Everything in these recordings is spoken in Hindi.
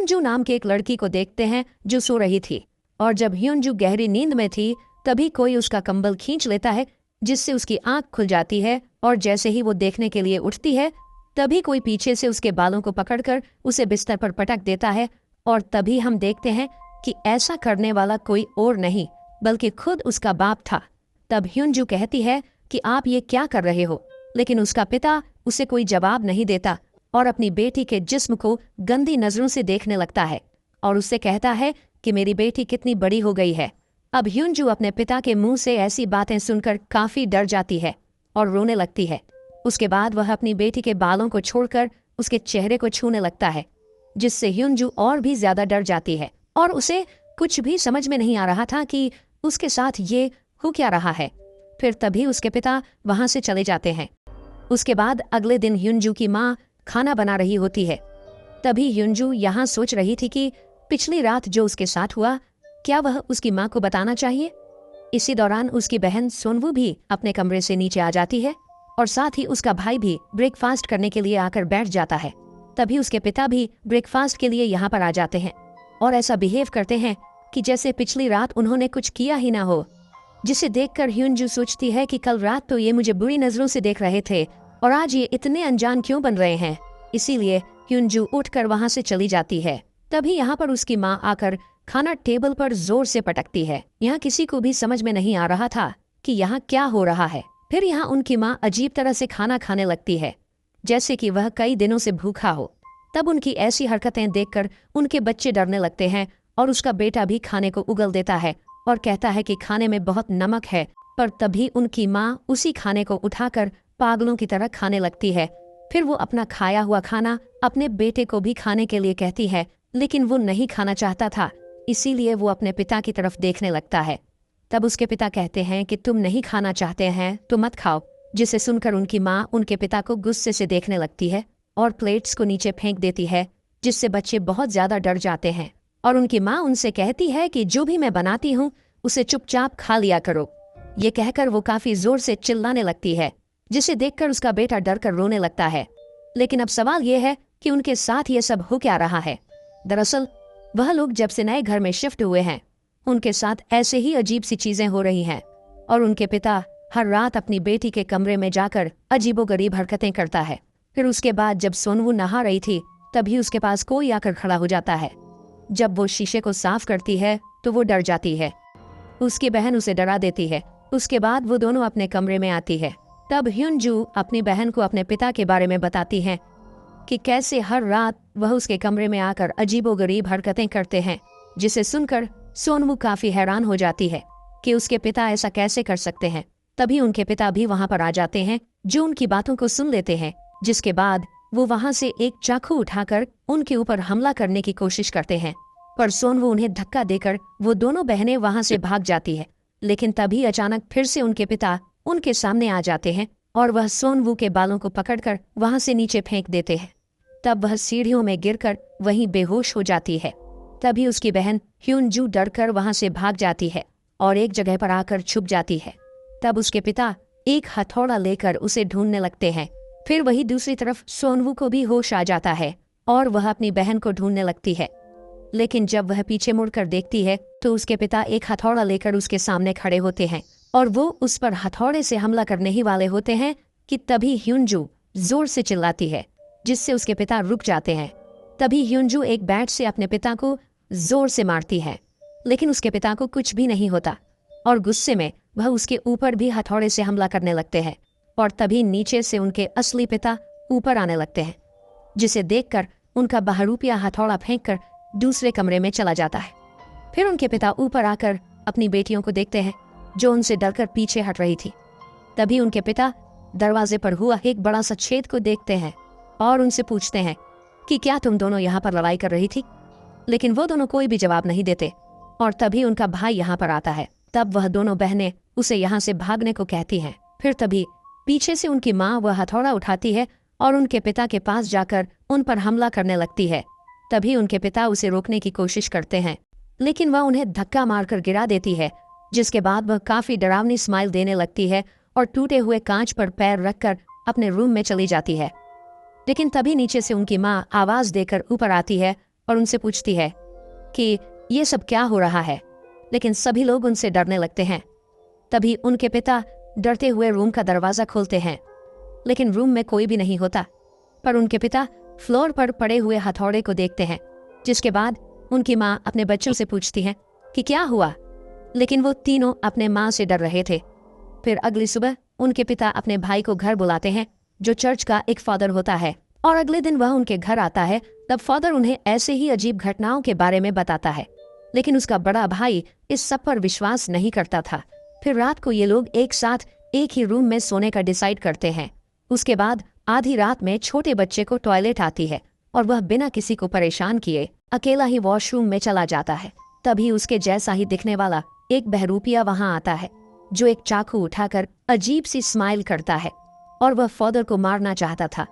ह्युनजू नाम के एक लड़की को देखते हैं जो सो रही थी। और जब ह्युनजू गहरी नींद में थी तभी कोई उसका कंबल खींच लेता है, जिससे उसकी आंख खुल जाती है। और जैसे ही वो देखने के लिए उठती है तभी कोई पीछे से उसके बालों को पकड़कर उसे बिस्तर पर पटक देता है। और तभी हम देखते हैं कि ऐसा करने वाला कोई और नहीं बल्कि खुद उसका बाप था। तब ह्युनजू कहती है कि आप ये क्या कर रहे हो, लेकिन उसका पिता उसे कोई जवाब नहीं देता और अपनी बेटी के जिस्म को गंदी नजरों से देखने लगता है और उससे कहता है कि मेरी बेटी कितनी बड़ी हो गई है। अब ह्युनजू अपने पिता के मुंह से ऐसी बातें सुनकर काफी डर जाती है और रोने लगती है। उसके बाद वह अपनी बेटी के बालों को छोड़कर उसके चेहरे को छूने लगता है, जिससे ह्युनजू और भी ज्यादा डर जाती है और उसे कुछ भी समझ में नहीं आ रहा था कि उसके साथ ये हो क्या रहा है। फिर तभी उसके पिता वहां से चले जाते हैं। उसके बाद अगले दिन ह्युनजू की माँ खाना बना रही होती है। तभी ह्युनजू यहाँ सोच रही थी कि पिछली रात जो उसके साथ हुआ क्या वह उसकी माँ को बताना चाहिए। इसी दौरान उसकी बहन सोनवू भी अपने कमरे से नीचे आ जाती है और साथ ही उसका भाई भी ब्रेकफास्ट करने के लिए आकर बैठ जाता है। तभी उसके पिता भी ब्रेकफास्ट के लिए यहाँ पर आ जाते हैं और ऐसा बिहेव करते हैं कि जैसे पिछली रात उन्होंने कुछ किया ही ना हो, जिसे देखकर ह्युनजू सोचती है कि कल रात तो ये मुझे बुरी नजरों से देख रहे थे और आज ये इतने अनजान क्यों बन रहे हैं। इसीलिए ह्युनजू उठकर वहां से चली जाती है। तभी यहाँ पर उसकी माँ आकर खाना टेबल पर जोर से पटकती है। यहाँ किसी को भी समझ में नहीं आ रहा था कि यहाँ क्या हो रहा है। फिर यहाँ उनकी माँ अजीब तरह से खाना खाने लगती है, जैसे कि वह कई दिनों से भूखा हो। तब उनकी ऐसी हरकतें देखकर उनके बच्चे डरने लगते हैं और उसका बेटा भी खाने को उगल देता है और कहता है कि खाने में बहुत नमक है। पर तभी उनकी माँ उसी खाने को उठाकर पागलों की तरह खाने लगती है। फिर वो अपना खाया हुआ खाना अपने बेटे को भी खाने के लिए कहती है, लेकिन वो नहीं खाना चाहता था, इसीलिए वो अपने पिता की तरफ देखने लगता है। तब उसके पिता कहते हैं कि तुम नहीं खाना चाहते हैं तो मत खाओ, जिसे सुनकर उनकी माँ उनके पिता को गुस्से से देखने लगती है और प्लेट्स को नीचे फेंक देती है, जिससे बच्चे बहुत ज्यादा डर जाते हैं। और उनकी माँ उनसे कहती है कि जो भी मैं बनाती हूँ उसे चुपचाप खा लिया करो। ये कहकर वो काफी जोर से चिल्लाने लगती है, जिसे देखकर उसका बेटा डर कर रोने लगता है। लेकिन अब सवाल ये है कि उनके साथ ये सब हो क्या रहा है। दरअसल वह लोग जब से नए घर में शिफ्ट हुए हैं उनके साथ ऐसे ही अजीब सी चीजें हो रही हैं और उनके पिता हर रात अपनी बेटी के कमरे में जाकर अजीबोगरीब हरकतें करता है। फिर उसके बाद जब सोनवू नहा रही थी तभी उसके पास कोई आकर खड़ा हो जाता है। जब वो शीशे को साफ करती है तो वो डर जाती है। उसकी बहन उसे डरा देती है। उसके बाद वो दोनों अपने कमरे में आती है। तब ह्युनजू अपनी बहन को अपने पिता के बारे में बताती है कि कैसे हर रात वह उसके कमरे में आकर अजीबोगरीब हरकतें करते हैं, जिसे सुनकर सोनवू काफी हैरान हो जाती है कि उसके पिता ऐसा कैसे कर सकते हैं। तभी उनके पिता भी वहां पर आ जाते हैं, जो उनकी बातों को सुन लेते हैं, जिसके बाद वो वहां से एक चाकू उठाकर उनके ऊपर हमला करने की कोशिश करते हैं। पर सोनवू उन्हें धक्का देकर वो दोनों बहनें वहां से भाग जाती है। लेकिन तभी अचानक फिर से उनके पिता उनके सामने आ जाते हैं और वह सोनवू के बालों को पकड़कर वहां से नीचे फेंक देते हैं। तब वह सीढ़ियों में गिरकर वहीं बेहोश हो जाती है। तभी उसकी बहन ह्युनजू डरकर वहां से भाग जाती है और एक जगह पर आकर छुप जाती है। तब उसके पिता एक हथौड़ा लेकर उसे ढूंढने लगते हैं। फिर वही दूसरी तरफ सोनवू को भी होश आ जाता है और वह अपनी बहन को ढूंढने लगती है। लेकिन जब वह पीछे मुड़कर देखती है तो उसके पिता एक हथौड़ा लेकर उसके सामने खड़े होते हैं और वो उस पर हथौड़े से हमला करने ही वाले होते हैं कि तभी ह्युनजू जोर से चिल्लाती है, जिससे उसके पिता रुक जाते हैं। तभी ह्युनजू एक बैट से अपने पिता को जोर से मारती है, लेकिन उसके पिता को कुछ भी नहीं होता और गुस्से में वह उसके ऊपर भी हथौड़े से हमला करने लगते हैं। और तभी नीचे से उनके असली पिता ऊपर आने लगते हैं, जिसे देखकर उनका बहरूपिया हथौड़ा फेंककर दूसरे कमरे में चला जाता है। फिर उनके पिता ऊपर आकर अपनी बेटियों को देखते हैं, जो उनसे डरकर पीछे हट रही थी। तभी उनके पिता दरवाजे पर हुआ एक बड़ा सा छेद को देखते हैं और उनसे पूछते हैं कि क्या तुम दोनों यहाँ पर लड़ाई कर रही थी। लेकिन वो दोनों कोई भी जवाब नहीं देते। और तभी उनका भाई यहाँ पर आता है। तब वह दोनों बहनें उसे यहाँ से भागने को कहती हैं। फिर तभी पीछे से उनकी माँ वह हथौड़ा उठाती है और उनके पिता के पास जाकर उन पर हमला करने लगती है। तभी उनके पिता उसे रोकने की कोशिश करते हैं, लेकिन वह उन्हें धक्का मारकर गिरा देती है, जिसके बाद वह काफी डरावनी स्माइल देने लगती है और टूटे हुए कांच पर पैर रखकर अपने रूम में चली जाती है। लेकिन तभी नीचे से उनकी माँ आवाज देकर ऊपर आती है और उनसे पूछती है कि ये सब क्या हो रहा है, लेकिन सभी लोग उनसे डरने लगते हैं। तभी उनके पिता डरते हुए रूम का दरवाज़ा खोलते हैं, लेकिन रूम में कोई भी नहीं होता। पर उनके पिता फ्लोर पर पड़े हुए हथौड़े को देखते हैं, जिसके बाद उनकी माँ अपने बच्चों से पूछती है कि क्या हुआ, लेकिन वो तीनों अपने माँ से डर रहे थे। फिर अगली सुबह उनके पिता अपने भाई को घर बुलाते हैं, जो चर्च का एक फादर होता है, और अगले दिन वह उनके घर आता है। तब फादर उन्हें ऐसे ही अजीब घटनाओं के बारे में बताता है, लेकिन उसका बड़ा भाई इस सब पर विश्वास नहीं करता था। फिर रात को ये लोग एक साथ एक ही रूम में सोने का डिसाइड करते हैं। उसके बाद आधी रात में छोटे बच्चे को टॉयलेट आती है और वह बिना किसी को परेशान किए अकेला ही वॉशरूम में चला जाता है। तभी उसके जैसा ही दिखने वाला एक बहरूपिया वहां आता है, जो एक चाकू उठाकर अजीब सी स्माइल करता है, और वह फादर को मारना चाहता था,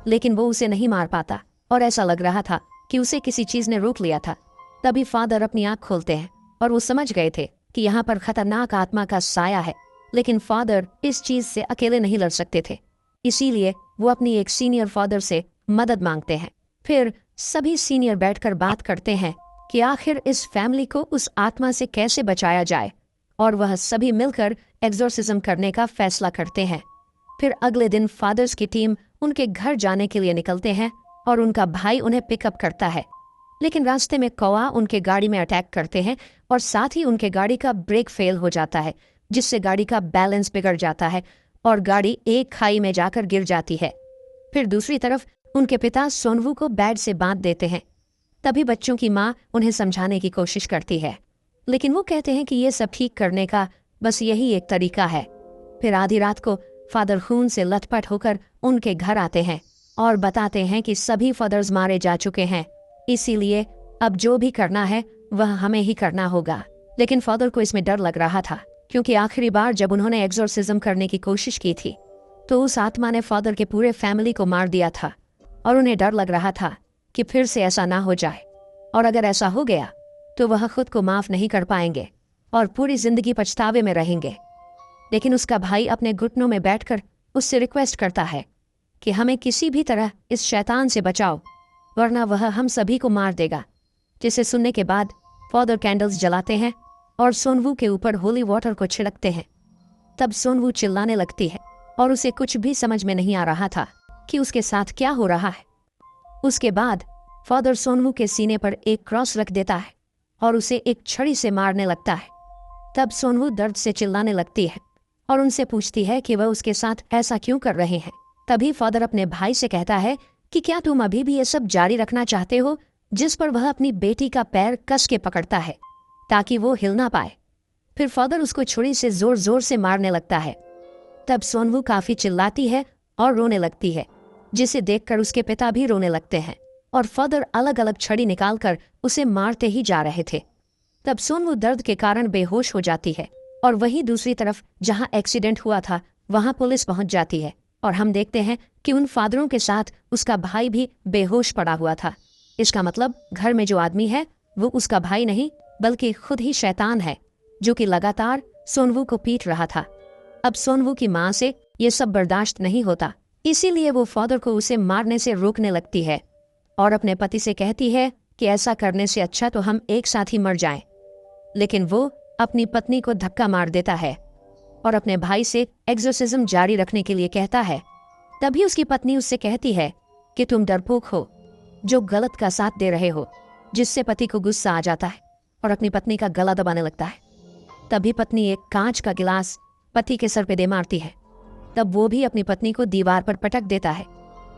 लेकिन वो उसे नहीं मार पाता और ऐसा लग रहा था कि उसे किसी चीज ने रोक लिया था। तभी फादर अपनी आंख खोलते हैं और वो समझ गए थे कि यहाँ पर खतरनाक आत्मा का साया है, लेकिन फादर इस चीज से अकेले नहीं लड़ सकते थे, इसीलिए वो अपनी एक सीनियर फादर से मदद मांगते हैं। फिर सभी सीनियर बैठकर बात करते हैं कि आखिर इस फैमिली को उस आत्मा से कैसे बचाया जाए, और वह सभी मिलकर एग्जॉर्सिज्म करने का फैसला करते हैं। फिर अगले दिन फादर्स की टीम उनके घर जाने के लिए निकलते हैं और उनका भाई उन्हें पिकअप करता है, लेकिन रास्ते में कौवा उनके गाड़ी में अटैक करते हैं और साथ ही उनके गाड़ी का ब्रेक फेल हो जाता है, जिससे गाड़ी का बैलेंस बिगड़ जाता है और गाड़ी एक खाई में जाकर गिर जाती है। फिर दूसरी तरफ उनके पिता सोनवू को बेड से बांध देते हैं। तभी बच्चों की माँ उन्हें समझाने की कोशिश करती है, लेकिन वो कहते हैं कि ये सब ठीक करने का बस यही एक तरीका है। फिर आधी रात को फादर खून से लथपथ होकर उनके घर आते हैं और बताते हैं कि सभी फादर्स मारे जा चुके हैं, इसीलिए अब जो भी करना है वह हमें ही करना होगा। लेकिन फादर को इसमें डर लग रहा था, क्योंकि आखिरी बार जब उन्होंने एग्जॉर्सिज्म करने की कोशिश की थी तो उस आत्मा ने फादर के पूरे फैमिली को मार दिया था, और उन्हें डर लग रहा था कि फिर से ऐसा ना हो जाए, और अगर ऐसा हो गया तो वह खुद को माफ नहीं कर पाएंगे और पूरी जिंदगी पछतावे में रहेंगे। लेकिन उसका भाई अपने घुटनों में बैठकर उससे रिक्वेस्ट करता है कि हमें किसी भी तरह इस शैतान से बचाओ, वरना वह हम सभी को मार देगा। जिसे सुनने के बाद फादर कैंडल्स जलाते हैं और सोनवू के ऊपर होली वाटर को छिड़कते हैं। तब सोनवू चिल्लाने लगती है और उसे कुछ भी समझ में नहीं आ रहा था कि उसके साथ क्या हो रहा है। उसके बाद फादर सोनवू के सीने पर एक क्रॉस रख देता है और उसे एक छड़ी से मारने लगता है। तब सोनवू दर्द से चिल्लाने लगती है और उनसे पूछती है कि वह उसके साथ ऐसा क्यों कर रहे हैं। तभी फादर अपने भाई से कहता है कि क्या तुम अभी भी ये सब जारी रखना चाहते हो, जिस पर वह अपनी बेटी का पैर कस के पकड़ता है ताकि वो हिल ना पाए। फिर फादर उसको छुरी से जोर जोर से मारने लगता है। तब सोनवू काफी चिल्लाती है और रोने लगती है, जिसे देखकर उसके पिता भी रोने लगते हैं, और फादर अलग अलग छड़ी निकालकर उसे मारते ही जा रहे थे। तब सोनवू दर्द के कारण बेहोश हो जाती है, और वहीं दूसरी तरफ जहां एक्सीडेंट हुआ था वहां पुलिस पहुंच जाती है, और हम देखते हैं कि उन फादरों के साथ उसका भाई भी बेहोश पड़ा हुआ था। इसका मतलब घर में जो आदमी है वो उसका भाई नहीं बल्कि खुद ही शैतान है, जो कि लगातार सोनवू को पीट रहा था। अब सोनवू की माँ से ये सब बर्दाश्त नहीं होता, इसीलिए वो फादर को उसे मारने से रोकने लगती है और अपने पति से कहती है कि ऐसा करने से अच्छा तो हम एक साथ ही मर जाएं। लेकिन वो अपनी पत्नी को धक्का मार देता है और अपने भाई से एक्सोर्सिज्म जारी रखने के लिए कहता है। तभी उसकी पत्नी उससे कहती है कि तुम डरपोक हो, जो गलत का साथ दे रहे हो, जिससे पति को गुस्सा आ जाता है और अपनी पत्नी का गला दबाने लगता है। तभी पत्नी एक कांच का गिलास पति के सर पे दे मारती है। तब वो भी अपनी पत्नी को दीवार पर पटक देता है,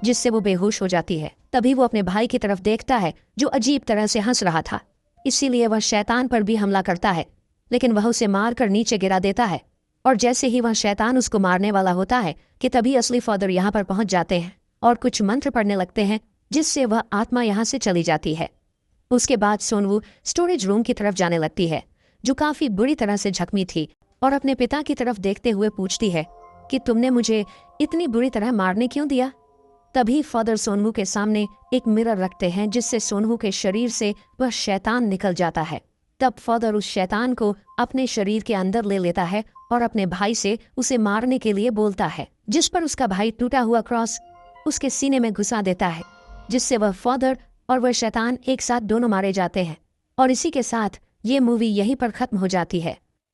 जिससे वो बेहोश हो जाती है। तभी वो अपने भाई की तरफ देखता है, जो अजीब तरह से हंस रहा था, इसीलिए वह शैतान पर भी हमला करता है, लेकिन वह उसे मारकर नीचे गिरा देता है। और जैसे ही वह शैतान उसको मारने वाला होता है कि तभी असली फादर यहाँ पर पहुंच जाते हैं और कुछ मंत्र पढ़ने लगते हैं, जिससे वह आत्मा यहाँ से चली जाती है। उसके बाद सोनवू स्टोरेज रूम की तरफ जाने लगती है, जो काफी बुरी तरह से जख्मी थी, और अपने पिता की तरफ देखते हुए पूछती है कि तुमने मुझे इतनी बुरी तरह मारने क्यों दिया। तभी फादर सोनवू के सामने एक मिरर रखते हैं, जिससे सोनवू के शरीर से वह शैतान निकल जाता है। तब फादर उस शैतान को अपने शरीर के अंदर ले लेता है और अपने भाई से उसे मारने के लिए बोलता है, जिस पर उसका भाई टूटा हुआ क्रॉस उसके सीने में घुसा देता है, जिससे वह फादर और वह शैतान एक साथ दोनों मारे जाते हैं। और इसी के साथ ये मूवी यहीं पर खत्म हो जाती है।